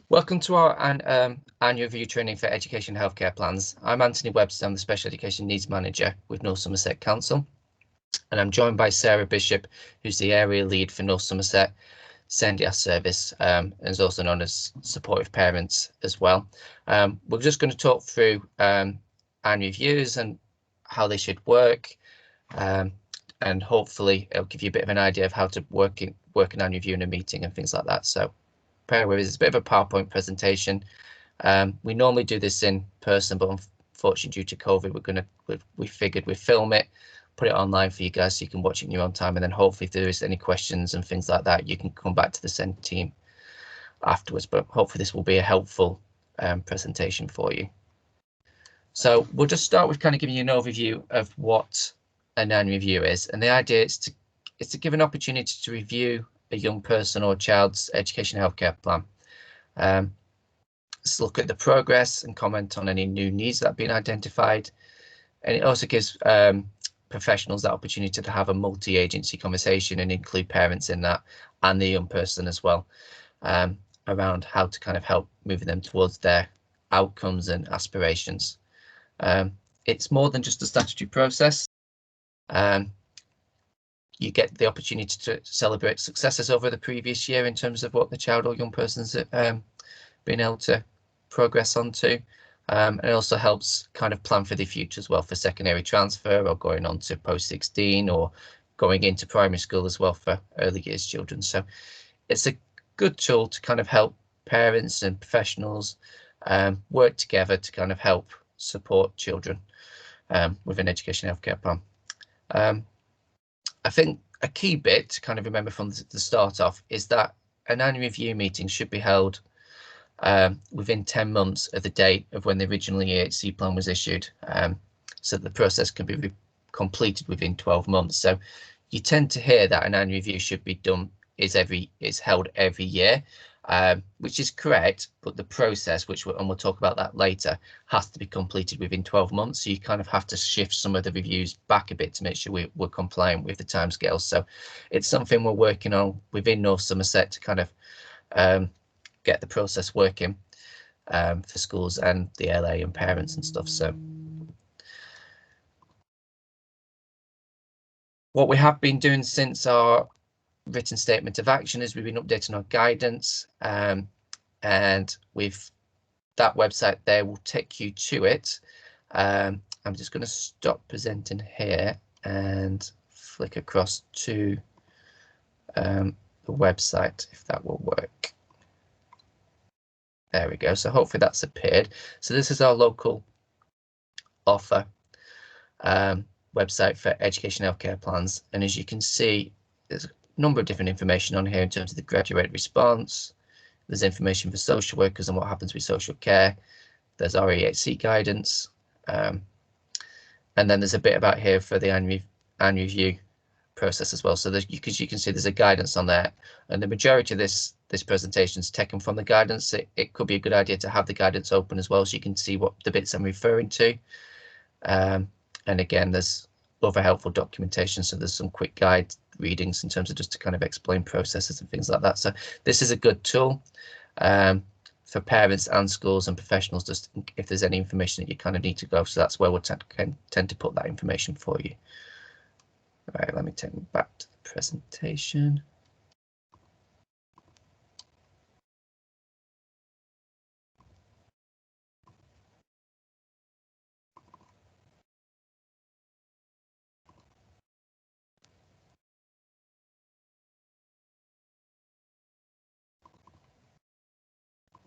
Welcome to our annual review training for education and healthcare plans. I'm Anthony Webster, I'm the Special Education Needs Manager with North Somerset Council, and I'm joined by Sarah Bishop, who's the area lead for North Somerset SENDIAS service, and is also known as Supportive Parents as well. We're just going to talk through annual reviews and how they should work, and hopefully it'll give you a bit of an idea of how to work an annual review in a meeting and things like that. So bear with us, it's a bit of a PowerPoint presentation. We normally do this in person, but unfortunately due to COVID, we figured we'd film it, put it online for you guys so you can watch it in your own time, and then hopefully if there is any questions and things like that, you can come back to the SEND team afterwards. But hopefully this will be a helpful presentation for you. So we'll just start with kind of giving you an overview of what an annual review is, and the idea is to give an opportunity to review a young person or child's education and healthcare plan. Let's look at the progress and comment on any new needs that have been identified, and it also gives professionals that opportunity to have a multi-agency conversation and include parents in that and the young person as well, around how to kind of help moving them towards their outcomes and aspirations. It's more than just a statutory process. You get the opportunity to celebrate successes over the previous year in terms of what the child or young person's been able to progress onto. And it also helps kind of plan for the future as well, for secondary transfer or going on to post-16 or going into primary school as well for early years children. So it's a good tool to kind of help parents and professionals work together to kind of help support children with an education and healthcare plan. I think a key bit to kind of remember from the start off is that an annual review meeting should be held within 10 months of the date of when the original EHC plan was issued, so that the process can be completed within 12 months. So you tend to hear that an annual review should be done is held every year, which is correct, but the process, and we'll talk about that later, has to be completed within 12 months. So you kind of have to shift some of the reviews back a bit to make sure we're compliant with the timescales. So it's something we're working on within North Somerset to kind of get the process working for schools and the LA and parents and stuff. So what we have been doing since our written statement of action is we've been updating our guidance, and with that website there will take you to it. I'm just going to stop presenting here and flick across to the website if that will work. There we go. So hopefully that's appeared. So this is our local offer website for education and healthcare plans, and as you can see, there's a number of different information on here in terms of the graduate response. There's information for social workers and what happens with social care. There's our EHC guidance, and then there's a bit about here for the annual review process as well. So you can see there's a guidance on there, and the majority of this presentation is taken from the guidance. It could be a good idea to have the guidance open as well so you can see what the bits I'm referring to. And again, there's other helpful documentation, so there's some quick guide readings in terms of just to kind of explain processes and things like that. So this is a good tool for parents and schools and professionals, just if there's any information that you kind of need to go. So that's where we'll tend to put that information for you. All right, let me take me back to the presentation.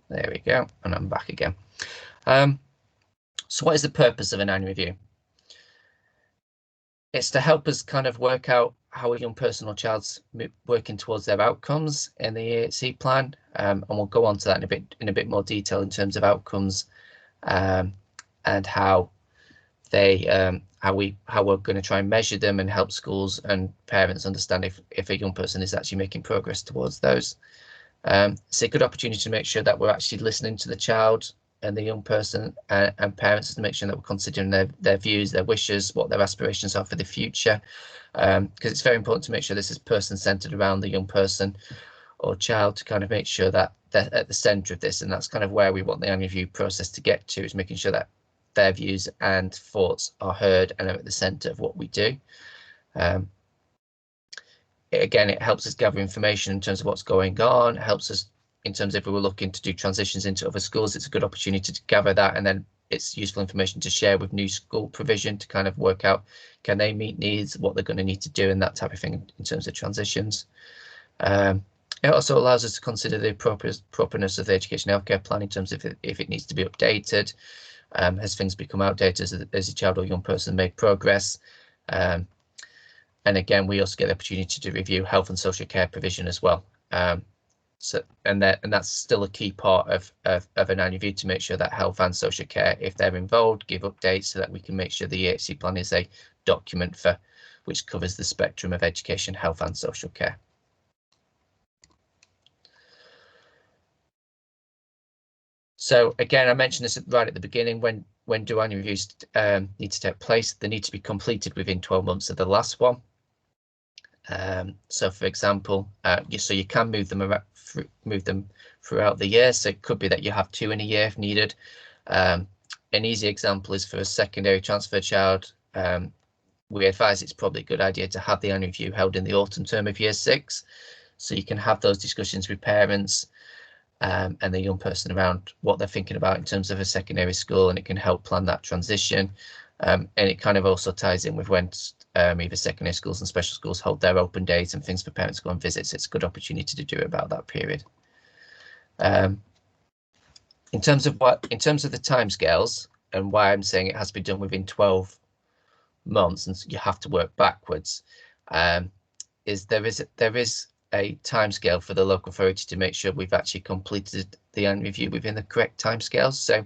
There we go, and I'm back again. So what is the purpose of an annual review? It's to help us kind of work out how a young person or child's working towards their outcomes in the EHC plan, and we'll go on to that in a bit more detail in terms of outcomes and how we're going to try and measure them and help schools and parents understand if a young person is actually making progress towards those. It's a good opportunity to make sure that we're actually listening to the child and the young person and parents, to make sure that we're considering their views, their wishes, what their aspirations are for the future, because it's very important to make sure this is person-centered around the young person. or child to kind of make sure that they're at the centre of this, and that's kind of where we want the annual review process to get to, is making sure that their views and thoughts are heard and are at the centre of what we do. Again, it helps us gather information in terms of what's going on. It helps us in terms of if we were looking to do transitions into other schools. It's a good opportunity to gather that, and then it's useful information to share with new school provision to kind of work out, can they meet needs, what they're going to need to do, and that type of thing in terms of transitions. It also allows us to consider the appropriateness of the education healthcare plan in terms of if it needs to be updated, as things become outdated, as a child or young person make progress. And again, we also get the opportunity to review health and social care provision as well. And that's still a key part of an annual review, to make sure that health and social care, if they're involved, give updates so that we can make sure the EHC plan is a document which covers the spectrum of education, health and social care. So again, I mentioned this right at the beginning, when do annual reviews need to take place? They need to be completed within 12 months of the last one. So for example, so you can move them throughout the year. So it could be that you have 2 in a year if needed. An easy example is for a secondary transfer child. We advise it's probably a good idea to have the annual review held in the autumn term of year 6. So you can have those discussions with parents and the young person around what they're thinking about in terms of a secondary school, and it can help plan that transition. And it kind of also ties in with when either secondary schools and special schools hold their open days and things for parents to go and visit. So it's a good opportunity to do it about that period. In terms of the timescales and why I'm saying it has to be done within 12 months and you have to work backwards, is there is a timescale for the local authority to make sure we've actually completed the annual review within the correct timescales. So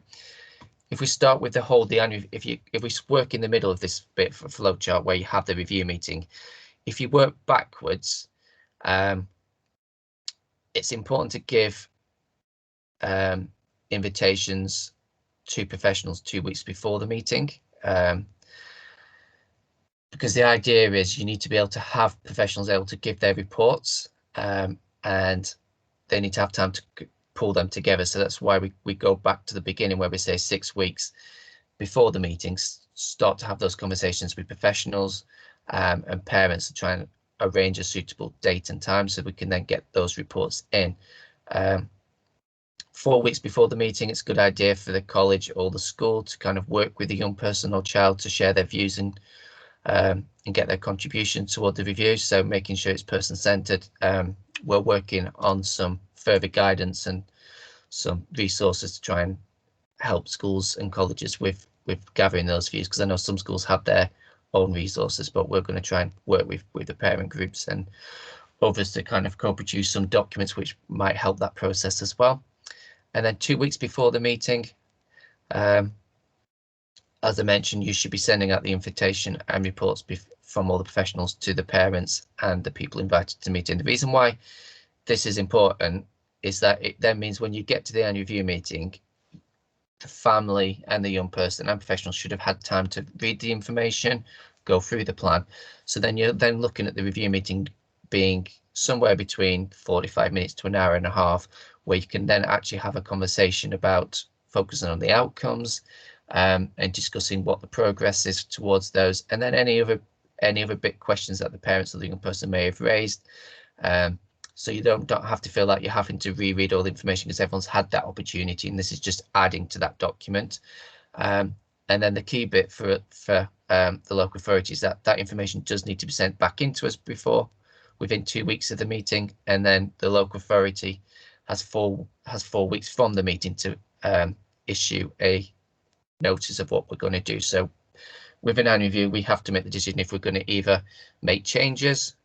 if we start with the annual, if we work in the middle of this bit for flow chart where you have the review meeting, if you work backwards, it's important to give invitations to professionals 2 weeks before the meeting, because the idea is you need to be able to have professionals able to give their reports, and they need to have time to pull them together. So that's why we go back to the beginning where we say 6 weeks before the meetings, start to have those conversations with professionals and parents to try and arrange a suitable date and time so we can then get those reports in. 4 weeks before the meeting, it's a good idea for the college or the school to kind of work with the young person or child to share their views and get their contribution toward the review. So making sure it's person-centered. We're working on some further guidance and some resources to try and help schools and colleges with gathering those views, because I know some schools have their own resources, but we're going to try and work with the parent groups and others to kind of co-produce some documents which might help that process as well. And then 2 weeks before the meeting, as I mentioned, you should be sending out the invitation and reports from all the professionals to the parents and the people invited to the meeting. The reason why this is important is that it then means when you get to the annual review meeting, the family and the young person and professionals should have had time to read the information, go through the plan. So then you're then looking at the review meeting being somewhere between 45 minutes to an hour and a half, where you can then actually have a conversation about focusing on the outcomes and discussing what the progress is towards those, and then any other big questions that the parents or the young person may have raised. So you don't have to feel like you're having to reread all the information because everyone's had that opportunity, and this is just adding to that document. And then the key bit for the local authority is that information does need to be sent back into us within 2 weeks of the meeting, and then the local authority has 4 weeks from the meeting to issue a notice of what we're going to do. So with an annual review, we have to make the decision if we're going to either make changes,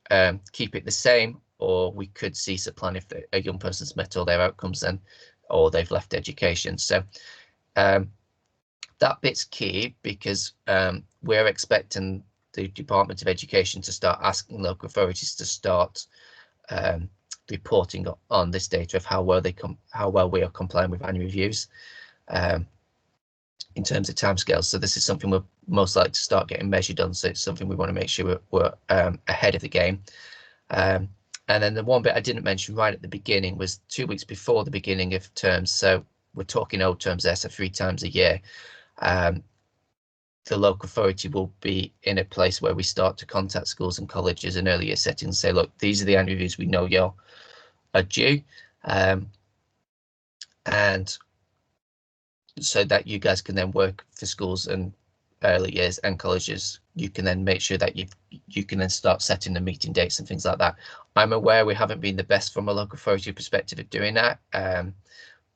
keep it the same, or we could cease a plan if a young person's met all their outcomes or they've left education. So that bit's key, because we're expecting the Department of Education to start asking local authorities to start reporting on this data of how well we are complying with annual reviews in terms of timescales. So this is something we're most likely to start getting measured on. So it's something we want to make sure we're ahead of the game. And then the one bit I didn't mention right at the beginning was 2 weeks before the beginning of terms. So we're talking old terms there, so 3 times a year. The local authority will be in a place where we start to contact schools and colleges in earlier settings and say, look, these are the annual reviews we know you're due. And so that you guys can then work for schools and early years and colleges, you can then make sure that you can then start setting the meeting dates and things like that. I'm aware we haven't been the best from a local authority perspective of doing that,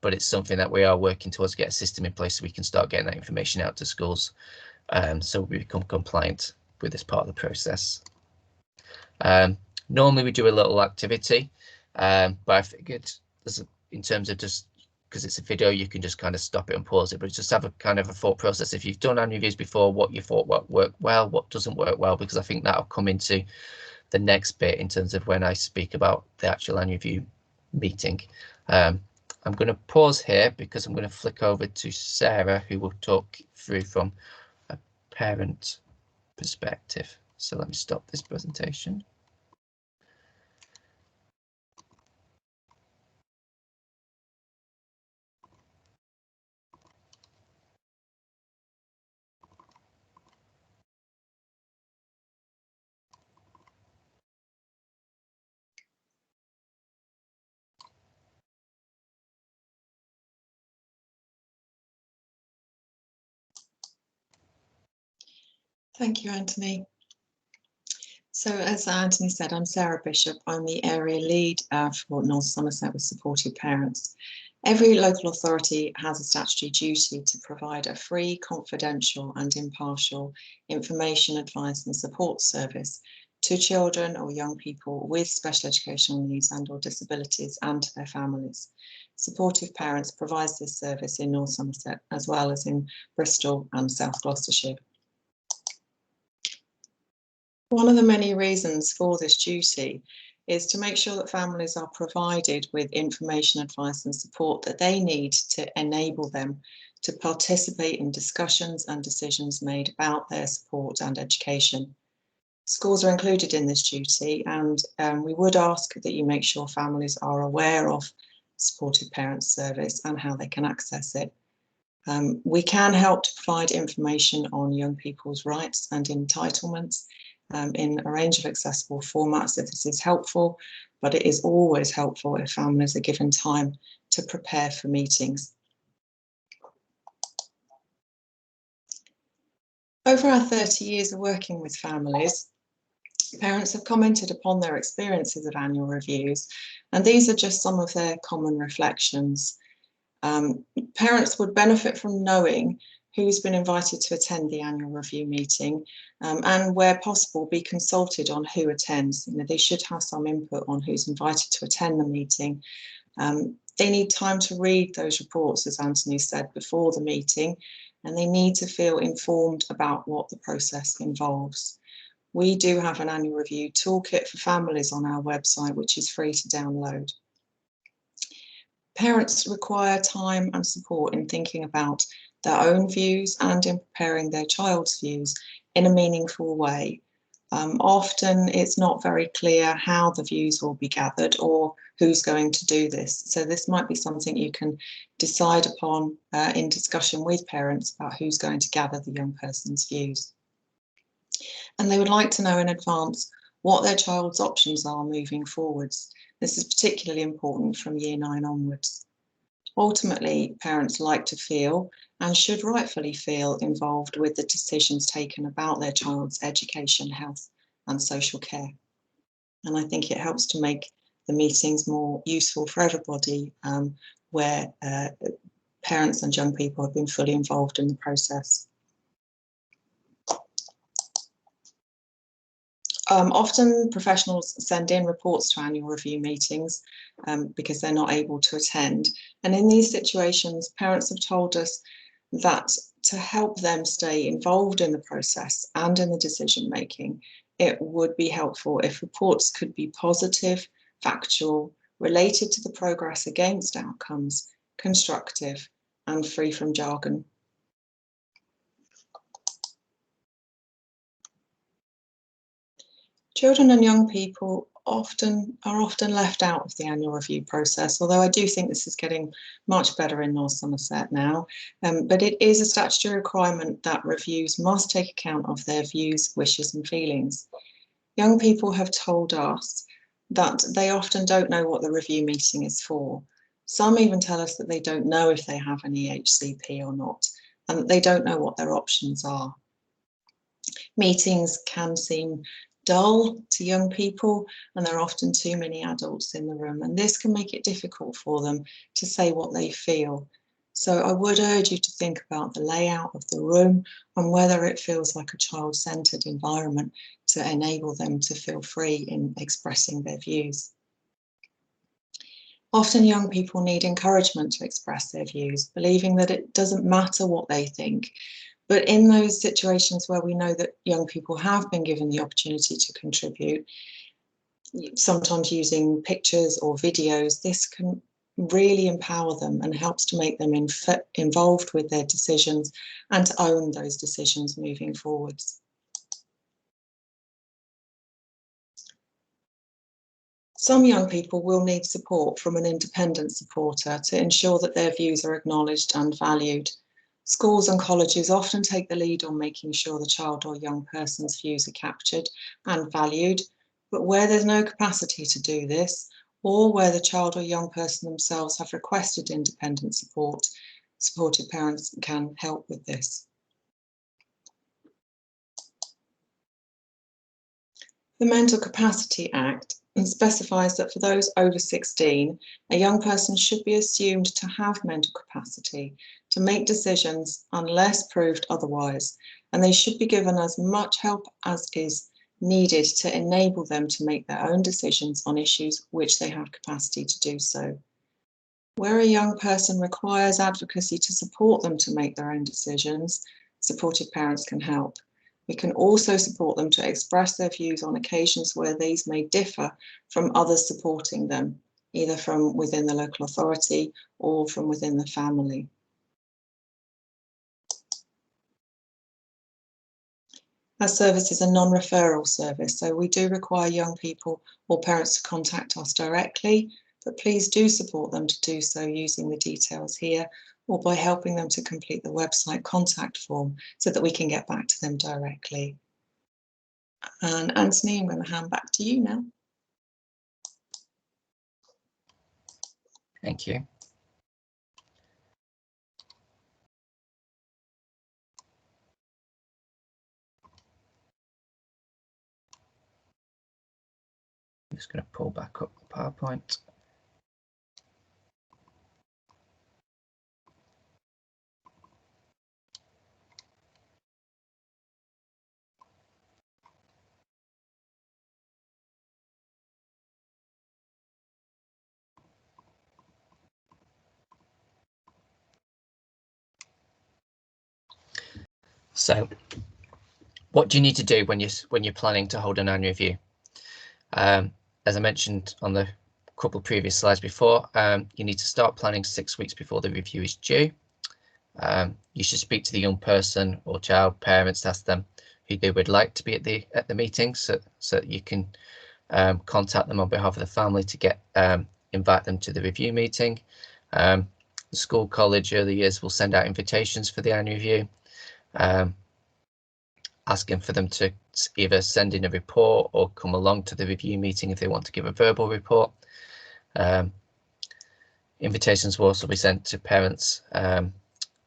but it's something that we are working towards, get a system in place so we can start getting that information out to schools, so we become compliant with this part of the process. Normally we do a little activity, but I figured in terms of just because it's a video, you can just kind of stop it and pause it, but just have a kind of a thought process. If you've done annual reviews before, what you thought what worked well, what doesn't work well, because I think that'll come into the next bit in terms of when I speak about the actual annual review meeting. I'm going to pause here because I'm going to flick over to Sarah, who will talk through from a parent perspective. So let me stop this presentation. Thank you, Anthony. So as Anthony said, I'm Sarah Bishop. I'm the area lead for North Somerset with Supported Parents. Every local authority has a statutory duty to provide a free, confidential and impartial information, advice and support service to children or young people with special educational needs and or disabilities and to their families. Supportive Parents provides this service in North Somerset as well as in Bristol and South Gloucestershire. One of the many reasons for this duty is to make sure that families are provided with information, advice and support that they need to enable them to participate in discussions and decisions made about their support and education. Schools are included in this duty, and we would ask that you make sure families are aware of Supported Parents Service and how they can access it. We can help to provide information on young people's rights and entitlements in a range of accessible formats if this is helpful, but it is always helpful if families are given time to prepare for meetings. Over our 30 years of working with families, parents have commented upon their experiences of annual reviews, and these are just some of their common reflections. Parents would benefit from knowing who's been invited to attend the annual review meeting, and where possible be consulted on who attends. They should have some input on who's invited to attend the meeting. They need time to read those reports, as Anthony said, before the meeting, and they need to feel informed about what the process involves. We do have an annual review toolkit for families on our website, which is free to download. Parents require time and support in thinking about their own views and in preparing their child's views in a meaningful way. Often it's not very clear how the views will be gathered or who's going to do this. So this might be something you can decide upon in discussion with parents about who's going to gather the young person's views. And they would like to know in advance what their child's options are moving forwards. This is particularly important from year 9 onwards. Ultimately, parents like to feel and should rightfully feel involved with the decisions taken about their child's education, health and social care. And I think it helps to make the meetings more useful for everybody, where parents and young people have been fully involved in the process. Often professionals send in reports to annual review meetings because they're not able to attend. And in these situations, parents have told us that to help them stay involved in the process and in the decision making, it would be helpful if reports could be positive, factual, related to the progress against outcomes, constructive and free from jargon. Children and young people are often left out of the annual review process, although I do think this is getting much better in North Somerset now. But it is a statutory requirement that reviews must take account of their views, wishes and feelings. Young people have told us that they often don't know what the review meeting is for. Some even tell us that they don't know if they have an EHCP or not, and that they don't know what their options are. Meetings can seem dull to young people, and there are often too many adults in the room, and this can make it difficult for them to say what they feel. So I would urge you to think about the layout of the room and whether it feels like a child-centred environment to enable them to feel free in expressing their views. Often young people need encouragement to express their views, believing that it doesn't matter what they think. But in those situations where we know that young people have been given the opportunity to contribute, sometimes using pictures or videos, this can really empower them and helps to make them involved with their decisions and to own those decisions moving forwards. Some young people will need support from an independent supporter to ensure that their views are acknowledged and valued. Schools and colleges often take the lead on making sure the child or young person's views are captured and valued, but where there's no capacity to do this, or where the child or young person themselves have requested independent support, supported parents can help with this. The Mental Capacity Act specifies that for those over 16, a young person should be assumed to have mental capacity to make decisions unless proved otherwise, and they should be given as much help as is needed to enable them to make their own decisions on issues which they have capacity to do so. Where a young person requires advocacy to support them to make their own decisions, supported parents can help. We can also support them to express their views on occasions where these may differ from others supporting them, either from within the local authority or from within the family. Our service is a non-referral service, so we do require young people or parents to contact us directly, but please do support them to do so using the details here or by helping them to complete the website contact form so that we can get back to them directly. And Anthony, I'm going to hand back to you now. Thank you. I'm just going to pull back up the PowerPoint. So, what do you need to do when you're planning to hold an annual review? As I mentioned on the couple previous slides before, you need to start planning 6 weeks before the review is due. You should speak to the young person or child parents, ask them who they would like to be at the meeting, so that you can contact them on behalf of the family to invite them to the review meeting. The school, college, early years will send out invitations for the annual review, asking for them to either send in a report or come along to the review meeting if they want to give a verbal report. Invitations will also be sent to parents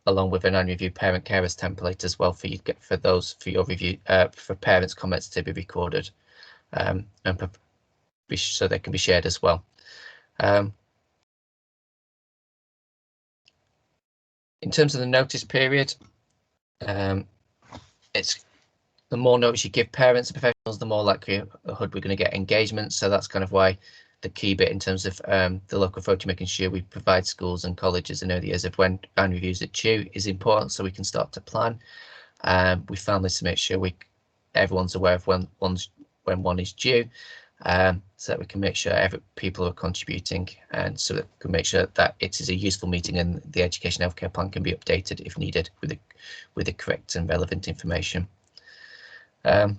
along with an annual review parent carers template as well for your review for parents' comments to be recorded and so they can be shared as well. In terms of the notice period, it's the more notice you give parents and professionals, the more likelihood we're going to get engagement. So that's kind of why the key bit in terms of the local authority making sure we provide schools and colleges in early years of when annual reviews are due is important, so we can start to plan. We found this to make sure everyone's aware of when one is due, so that we can make sure people are contributing, and so that we can make sure that it is a useful meeting and the education healthcare plan can be updated if needed with the correct and relevant information. As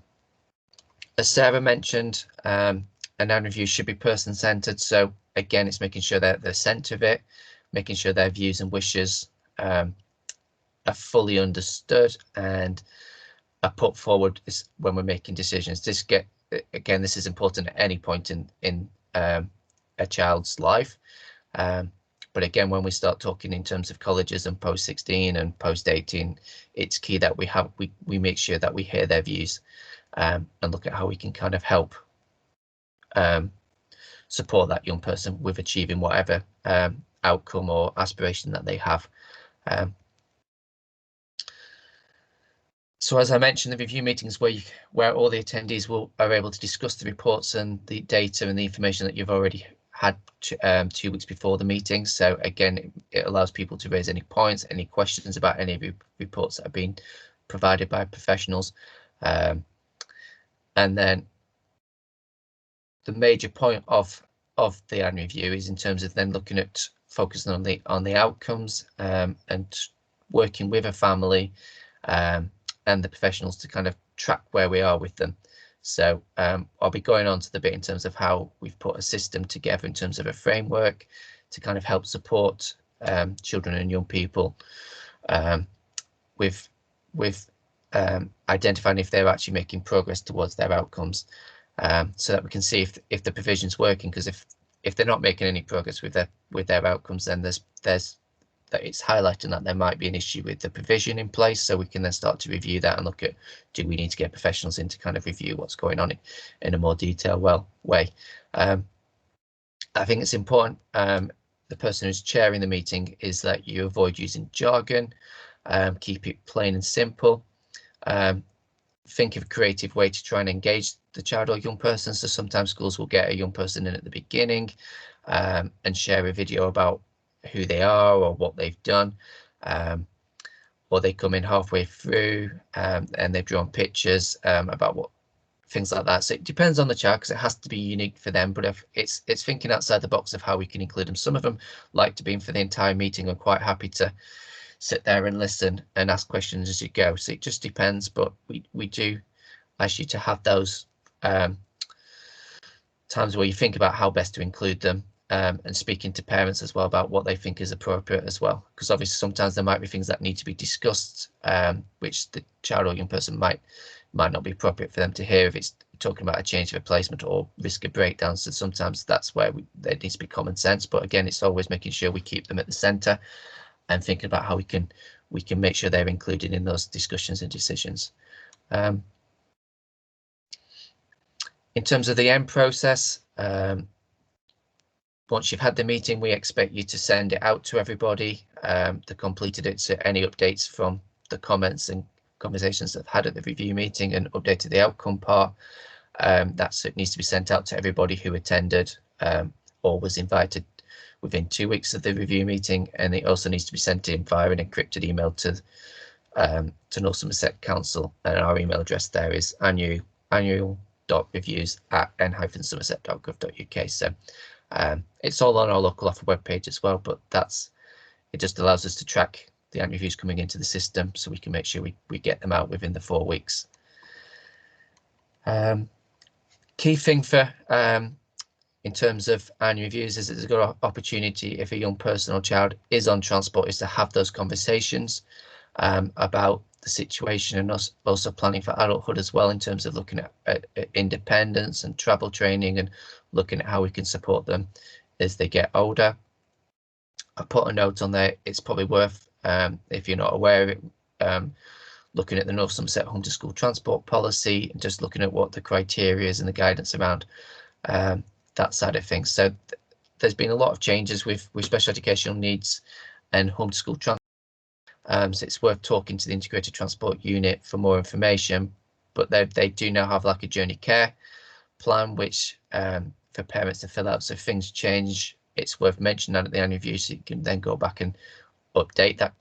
Sarah mentioned, an annual review should be person-centered. So again, it's making sure that they're the centre of it, making sure their views and wishes are fully understood and are put forward when we're making decisions. This is important at any point in a child's life. But again, when we start talking in terms of colleges and post 16 and post 18, it's key that we make sure that we hear their views and look at how we can kind of help support that young person with achieving whatever outcome or aspiration that they have. So as I mentioned, the review meetings where all the attendees are able to discuss the reports and the data and the information that you've already had 2 weeks before the meeting. So again, it allows people to raise any points, any questions about any of the reports that have been provided by professionals. And then the major point of the annual review is in terms of then looking at focusing on the outcomes and working with a family and the professionals to kind of track where we are with them. So I'll be going on to the bit in terms of how we've put a system together in terms of a framework to kind of help support children and young people with identifying if they're actually making progress towards their outcomes, so that we can see if the provision's working. Because if they're not making any progress with their outcomes, then there's that it's highlighting that there might be an issue with the provision in place, so we can then start to review that and look at, do we need to get professionals in to kind of review what's going on in a more detailed way. I think it's important, the person who's chairing the meeting, is that you avoid using jargon, keep it plain and simple, think of a creative way to try and engage the child or young person. So sometimes schools will get a young person in at the beginning and share a video about who they are or what they've done, or they come in halfway through and they've drawn pictures about what things like that. So it depends on the child, because it has to be unique for them, but if it's thinking outside the box of how we can include them. Some of them like to be in for the entire meeting and quite happy to sit there and listen and ask questions as you go. So it just depends, but we do ask you to have those times where you think about how best to include them, and speaking to parents as well about what they think is appropriate as well, because obviously sometimes there might be things that need to be discussed, which the child or young person might not be appropriate for them to hear if it's talking about a change of a placement or risk of breakdown. So sometimes that's where there needs to be common sense, but again, it's always making sure we keep them at the centre and thinking about how we can make sure they're included in those discussions and decisions. In terms of the end process, once you've had the meeting, we expect you to send it out to everybody that completed it, so any updates from the comments and conversations that I've had at the review meeting and updated the outcome part. It needs to be sent out to everybody who attended or was invited within 2 weeks of the review meeting, and it also needs to be sent in via an encrypted email to North Somerset Council, and our email address there is annual.reviews@n-somerset.gov.uk. So it's all on our local offer webpage as well, but it just allows us to track the annual reviews coming into the system, so we can make sure we get them out within the 4 weeks. Key thing for in terms of annual reviews is it's a good opportunity, if a young person or child is on transport, is to have those conversations about the situation, and also planning for adulthood as well, in terms of looking at independence and travel training and looking at how we can support them as they get older. I put a note on there, it's probably worth, if you're not aware of it, looking at the North Somerset Home to School Transport Policy and just looking at what the criteria is and the guidance around that side of things. So there's been a lot of changes with special educational needs and home to school transport. So it's worth talking to the Integrated Transport Unit for more information, but they do now have like a journey care plan, which for parents to fill out. So if things change, it's worth mentioning that at the annual review, so you can then go back and update that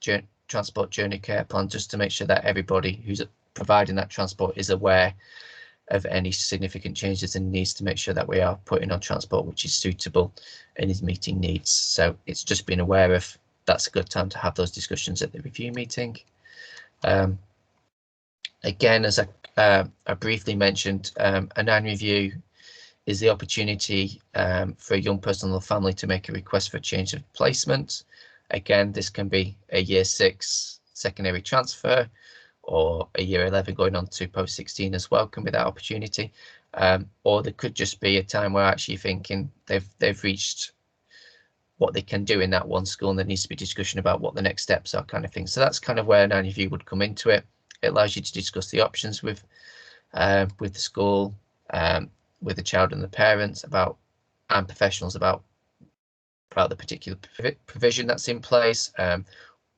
transport journey care plan, just to make sure that everybody who's providing that transport is aware of any significant changes and needs to make sure that we are putting on transport which is suitable and is meeting needs. So it's just being aware of that's a good time to have those discussions at the review meeting. Again, as I briefly mentioned, an annual review is the opportunity for a young person or family to make a request for a change of placement. Again, this can be a year 6 secondary transfer, or a year 11 going on to post 16 as well, can be that opportunity. Or there could just be a time where actually thinking they've reached what they can do in that one school, and there needs to be discussion about what the next steps are, kind of thing. So that's kind of where Nanny View would come into it. It allows you to discuss the options with the school, with the child and the parents and professionals about the particular provision that's in place,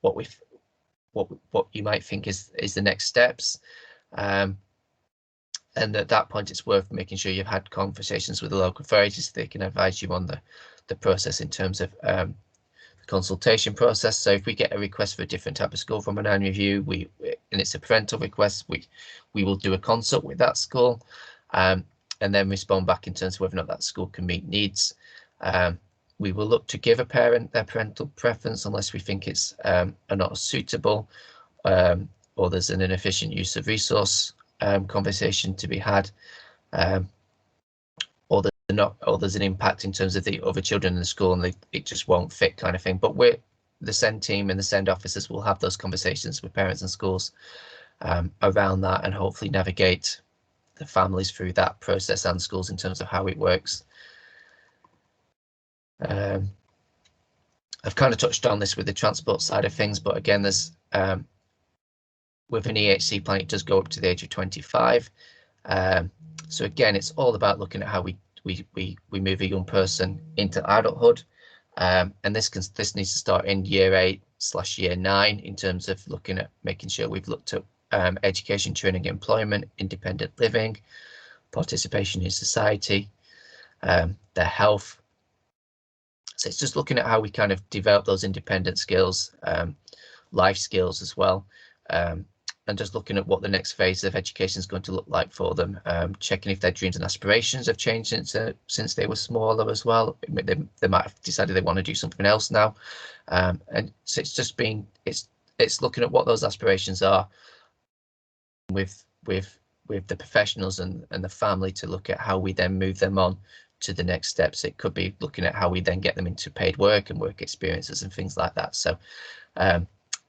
what you might think is the next steps, and at that point it's worth making sure you've had conversations with the local authorities so they can advise you on the process in terms of the consultation process. So if we get a request for a different type of school from an annual review, and it's a parental request, we will do a consult with that school, and then respond back in terms of whether or not that school can meet needs. We will look to give a parent their parental preference unless we think it's not suitable, or there's an inefficient use of resource conversation to be had, or there's an impact in terms of the other children in the school and it just won't fit, kind of thing. But the SEND team and the SEND officers will have those conversations with parents and schools around that, and hopefully navigate the families through that process and schools in terms of how it works. I've kind of touched on this with the transport side of things, but again, there's with an EHC plan, it does go up to the age of 25. So again, it's all about looking at how we move a young person into adulthood, and this needs to start in year 8/year 9 in terms of looking at making sure we've looked at education, training, employment, independent living, participation in society, their health. So it's just looking at how we kind of develop those independent skills, life skills as well, and just looking at what the next phase of education is going to look like for them, checking if their dreams and aspirations have changed since they were smaller as well. They might have decided they want to do something else now, and so it's just it's looking at what those aspirations are with the professionals and the family to look at how we then move them on to the next steps. It could be looking at how we then get them into paid work and work experiences and things like that. So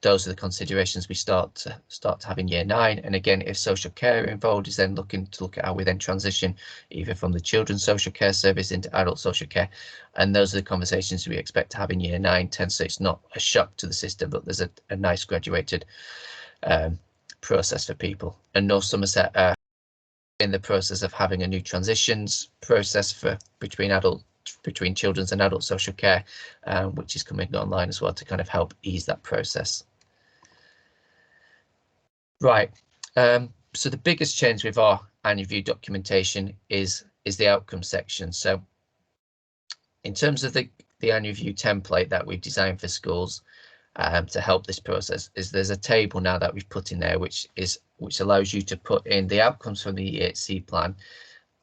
those are the considerations we start to have in year 9. And again, if social care involved, is then looking at how we then transition either from the children's social care service into adult social care. And those are the conversations we expect to have in year 9, 10. So it's not a shock to the system, but there's a nice graduated process for people. And North Somerset are in the process of having a new transitions process between children's and adult social care, which is coming online as well to kind of help ease that process. Right, so the biggest change with our annual review documentation is the outcome section. So in terms of the annual review template that we've designed for schools to help this process, there's a table now that we've put in there which allows you to put in the outcomes from the EHC plan,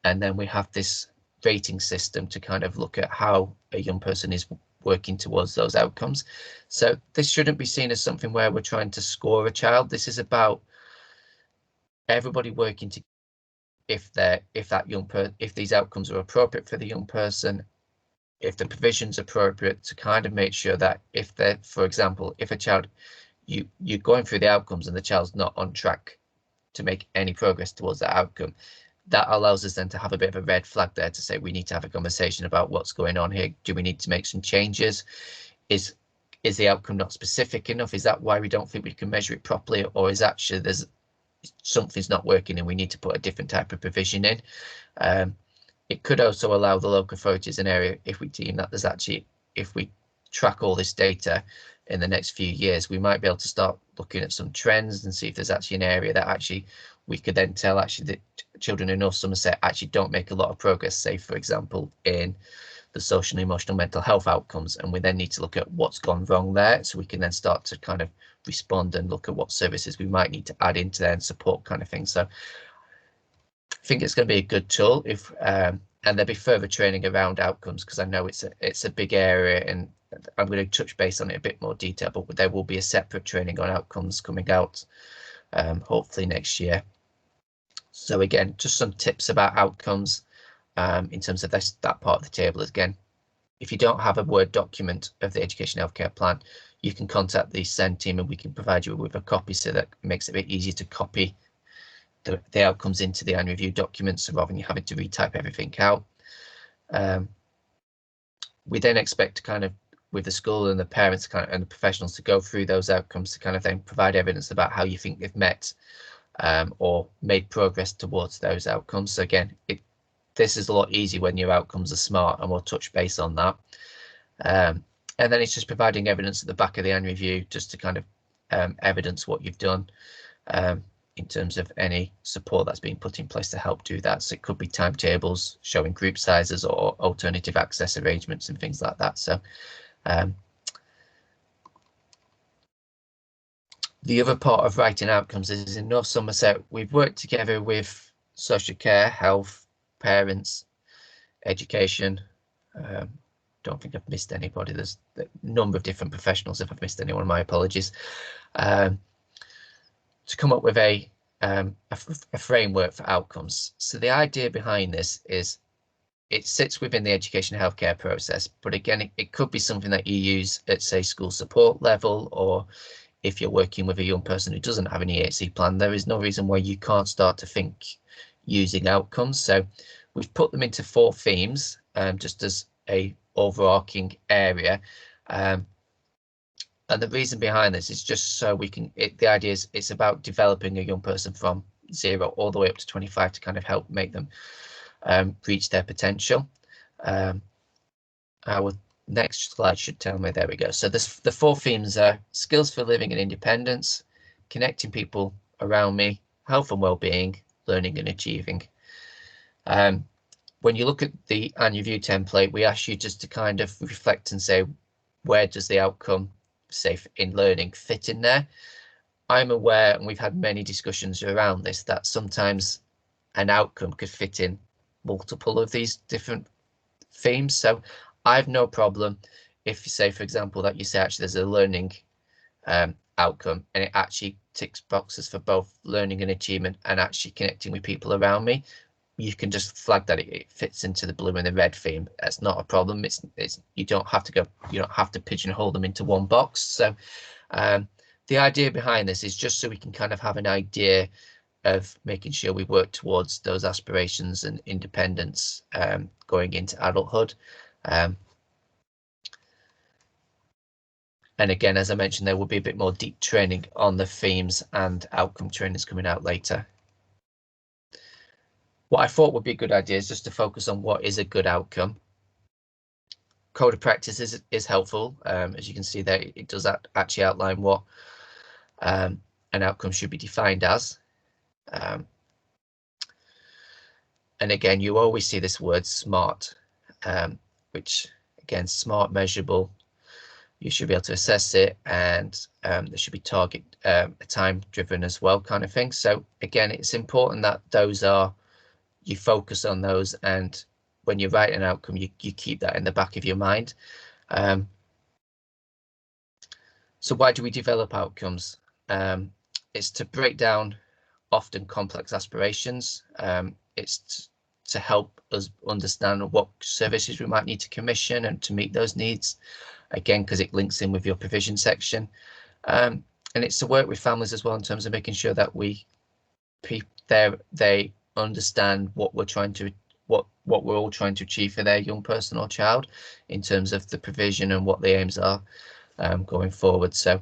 and then we have this rating system to kind of look at how a young person is working towards those outcomes. So this shouldn't be seen as something where we're trying to score a child. This is about everybody working to if these outcomes are appropriate for the young person, if the provision's appropriate, to kind of make sure that if they're, for example, if a child, you're going through the outcomes and the child's not on track to make any progress towards that outcome, that allows us then to have a bit of a red flag there to say we need to have a conversation about what's going on here. Do we need to make some changes? Is the outcome not specific enough? Is that why we don't think we can measure it properly, or is actually something's not working and we need to put a different type of provision in? It could also allow the local authorities an area, if we deem that there's actually, if we track all this data in the next few years, we might be able to start looking at some trends and see if there's actually an area that actually we could then tell actually that children in North Somerset actually don't make a lot of progress, say for example in the social and emotional mental health outcomes, and we then need to look at what's gone wrong there, so we can then start to kind of respond and look at what services we might need to add into there and support, kind of thing. So I think it's going to be a good tool if and there'll be further training around outcomes, because I know it's a big area, and I'm going to touch base on it a bit more detail, but there will be a separate training on outcomes coming out hopefully next year. So again, just some tips about outcomes. in terms of that part of the table. Again, if you don't have a Word document of the Education Healthcare Plan, you can contact the SEND team and we can provide you with a copy, so that makes it a bit easier to copy the outcomes into the annual review documents, so rather than you having to retype everything out. We then expect to kind of, with the school and the parents and the professionals, to go through those outcomes to kind of then provide evidence about how you think they've met or made progress towards those outcomes. So again, this is a lot easier when your outcomes are SMART, and we'll touch base on that. And then it's just providing evidence at the back of the annual review, just to kind of evidence what you've done in terms of any support that's being put in place to help do that. So it could be timetables showing group sizes or alternative access arrangements and things like that. So the other part of writing outcomes is, in North Somerset, we've worked together with social care, health, parents, education. Don't think I've missed anybody. There's a number of different professionals. If I've missed anyone, my apologies. To come up with a framework for outcomes. So the idea behind this is it sits within the education healthcare process, but again, it could be something that you use at, say, school support level, or if you're working with a young person who doesn't have an EHC plan, there is no reason why you can't start to think using outcomes. So we've put them into 4 themes, just as a overarching area. And the reason behind this is just so we can, the idea is it's about developing a young person from 0 all the way up to 25 to kind of help make them reach their potential. Our next slide should tell me, there we go. So the 4 themes are skills for living and independence, connecting people around me, health and well-being, learning and achieving. When you look at the annual review template, we ask you just to kind of reflect and say, where does the outcome, say in learning, fit in there? I'm aware, and we've had many discussions around this, that sometimes an outcome could fit in multiple of these different themes. So I've no problem if you say, for example, that you say actually there's a learning outcome and it actually ticks boxes for both learning and achievement and actually connecting with people around me. You can just flag that it fits into the blue and the red theme. That's not a problem. It's you don't have to pigeonhole them into one box. So the idea behind this is just so we can kind of have an idea of making sure we work towards those aspirations and independence going into adulthood. And again, as I mentioned, there will be a bit more deep training on the themes and outcome trainings coming out later. What I thought would be a good idea is just to focus on what is a good outcome. Code of practice is helpful. As you can see there, it does actually outline what an outcome should be defined as. And again, you always see this word SMART, which again, SMART, measurable. You should be able to assess it, and there should be target time driven as well, kind of thing. So again, it's important that those are, you focus on those, and when you write an outcome, you keep that in the back of your mind. So why do we develop outcomes? It's to break down often complex aspirations. It's to help us understand what services we might need to commission and to meet those needs, again, because it links in with your provision section. And it's to work with families as well in terms of making sure that they understand what we're trying to, what we're all trying to achieve for their young person or child in terms of the provision and what the aims are going forward. So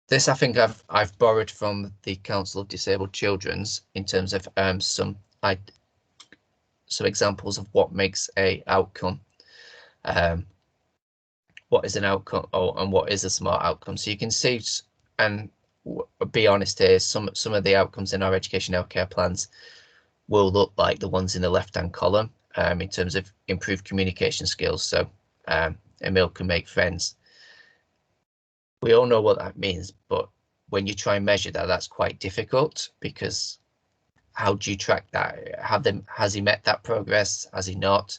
this, I think I've borrowed from the Council of Disabled Children's in terms of some examples of what makes a outcome. What is an outcome, and what is a SMART outcome? So you can see, and be honest here, some of the outcomes in our education healthcare plans will look like the ones in the left-hand column in terms of improved communication skills. So Emil can make friends. We all know what that means, but when you try and measure that, that's quite difficult, because how do you track that? Has he met that progress? Has he not?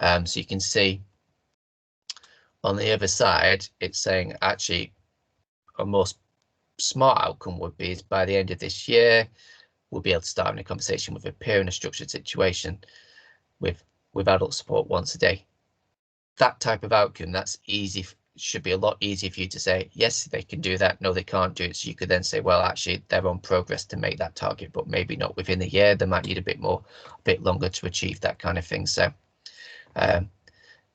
So you can see on the other side, it's saying actually a more SMART outcome would be, is by the end of this year, we'll be able to start having a conversation with a peer in a structured situation with adult support once a day. That type of outcome, that's easy, should be a lot easier for you to say, yes, they can do that, no, they can't do it. So you could then say, well, actually, they're on progress to make that target, but maybe not within a year. They might need a bit longer to achieve that kind of thing. So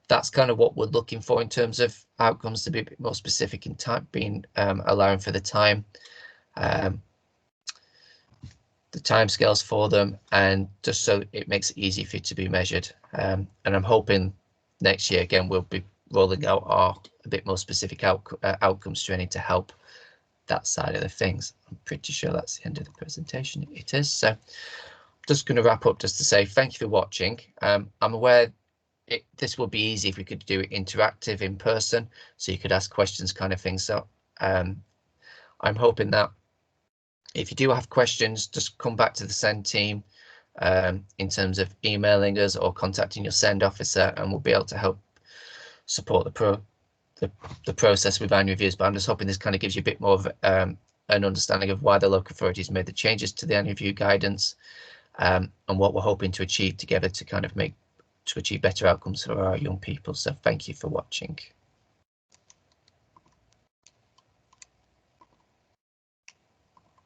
that's kind of what we're looking for in terms of outcomes, to be a bit more specific in time, allowing for the time scales for them, and just so it makes it easy for you to be measured. And I'm hoping next year, again, we'll be rolling out a bit more specific outcomes training to help that side of the things. I'm pretty sure that's the end of the presentation. It is. So just going to wrap up just to say thank you for watching. I'm aware this would be easy if we could do it interactive in person, so you could ask questions kind of thing. So I'm hoping that if you do have questions, just come back to the SEND team in terms of emailing us or contacting your SEND officer, and we'll be able to help support the process with annual reviews. But I'm just hoping this kind of gives you a bit more of an understanding of why the local authorities made the changes to the annual review guidance, and what we're hoping to achieve together to kind of achieve better outcomes for our young people. So thank you for watching.